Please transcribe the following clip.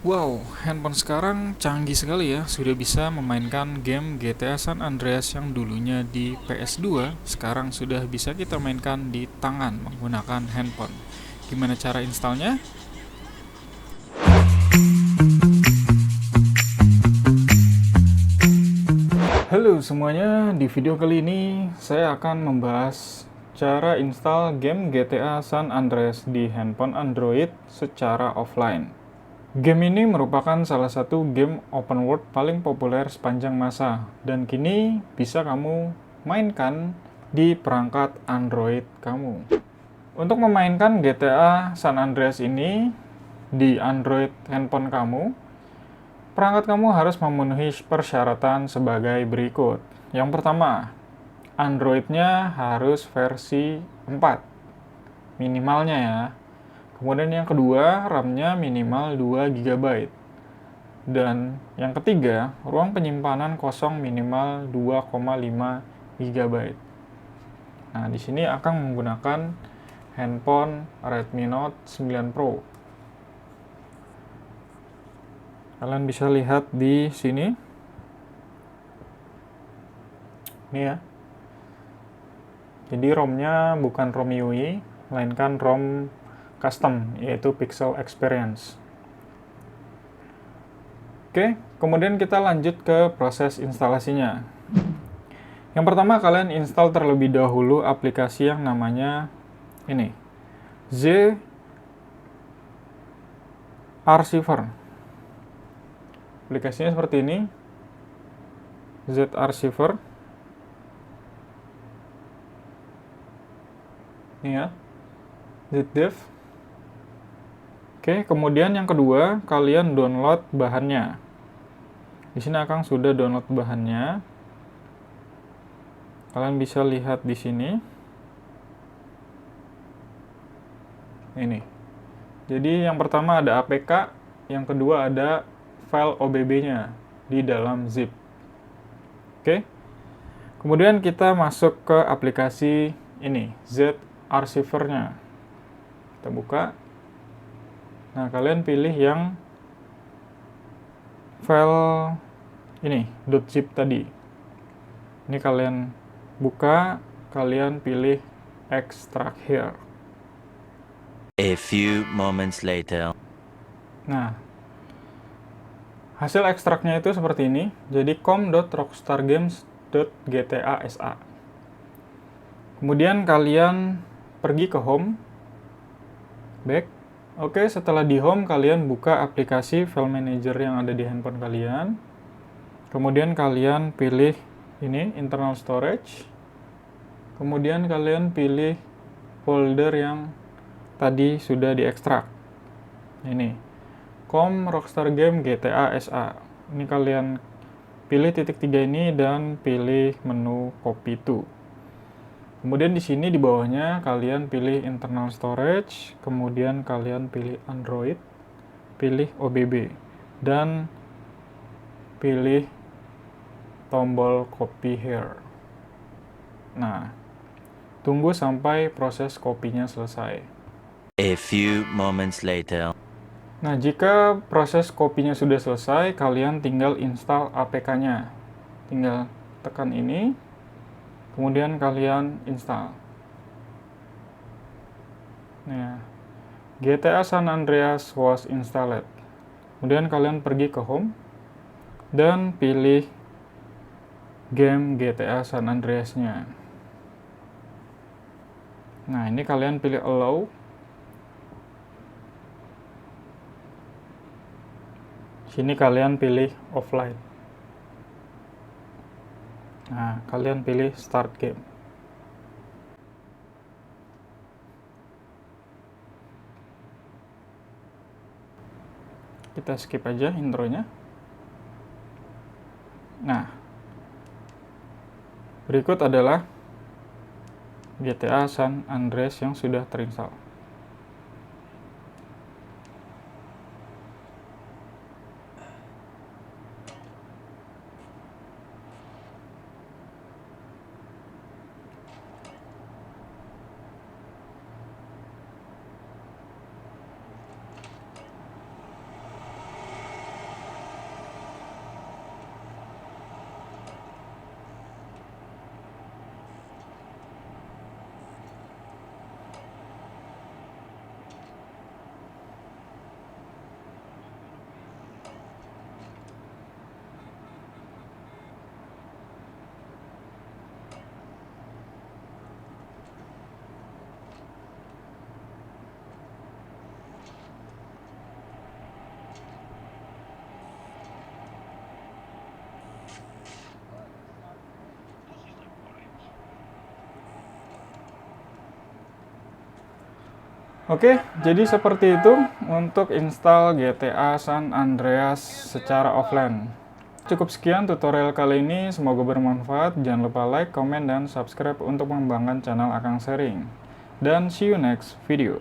Wow, handphone sekarang canggih sekali ya. Sudah bisa memainkan game GTA San Andreas yang dulunya di PS2, sekarang sudah bisa kita mainkan di tangan menggunakan handphone. Gimana cara installnya? Halo semuanya, di video kali ini saya akan membahas cara install game GTA San Andreas di handphone Android secara offline. Game ini merupakan salah satu game open world paling populer sepanjang masa, dan kini bisa kamu mainkan di perangkat Android kamu. Untuk memainkan GTA San Andreas ini di Android handphone kamu, perangkat kamu harus memenuhi persyaratan sebagai berikut. Yang pertama, Android-nya harus versi 4, minimalnya ya. Kemudian yang kedua, RAM-nya minimal 2 GB. Dan yang ketiga, ruang penyimpanan kosong minimal 2,5 GB. Nah, di sini akan menggunakan handphone Redmi Note 9 Pro. Kalian bisa lihat di sini. Ini ya. Jadi ROM-nya bukan ROM UI, melainkan ROM custom, yaitu Pixel Experience. Oke, kemudian kita lanjut ke proses instalasinya. Yang pertama, kalian install terlebih dahulu aplikasi yang namanya ini, Z Archiver. Aplikasinya seperti ini, Z Archiver. Ini ya, ZDev. Oke, kemudian yang kedua, kalian download bahannya. Di sini Akang sudah download bahannya. Kalian bisa lihat di sini. Ini. Jadi yang pertama ada APK, yang kedua ada file OBB-nya di dalam zip. Oke. Kemudian kita masuk ke aplikasi ini, Z Archiver-nya. Kita buka. Nah, kalian pilih yang file ini, .zip tadi. Ini kalian buka, kalian pilih extract here. A few moments later. Nah, hasil ekstraknya itu seperti ini. Jadi com.rockstargames.gta.sa. Kemudian kalian pergi ke home, back. Oke, setelah di home kalian buka aplikasi file manager yang ada di handphone kalian. Kemudian kalian pilih ini internal storage. Kemudian kalian pilih folder yang tadi sudah diekstrak. Ini com Rockstar Game GTA SA. Ini kalian pilih titik 3 ini dan pilih menu copy to. Kemudian di sini di bawahnya kalian pilih internal storage, kemudian kalian pilih Android, pilih OBB dan pilih tombol copy here. Nah, tunggu sampai proses kopinya selesai. A few moments later. Nah, jika proses kopinya sudah selesai, kalian tinggal install APK-nya. Tinggal tekan ini, kemudian kalian install. Nah, GTA San Andreas was installed. Kemudian kalian pergi ke home dan pilih game GTA San Andreas-nya. Nah, ini kalian pilih allow. Sini kalian pilih offline. Nah, kalian pilih start game. Kita skip aja intronya. Nah, berikut adalah GTA San Andreas yang sudah terinstall. Oke, jadi seperti itu untuk install GTA San Andreas secara offline. Cukup sekian tutorial kali ini, semoga bermanfaat. Jangan lupa like, komen, dan subscribe untuk mengembangkan channel Akang Sharing. Dan see you next video.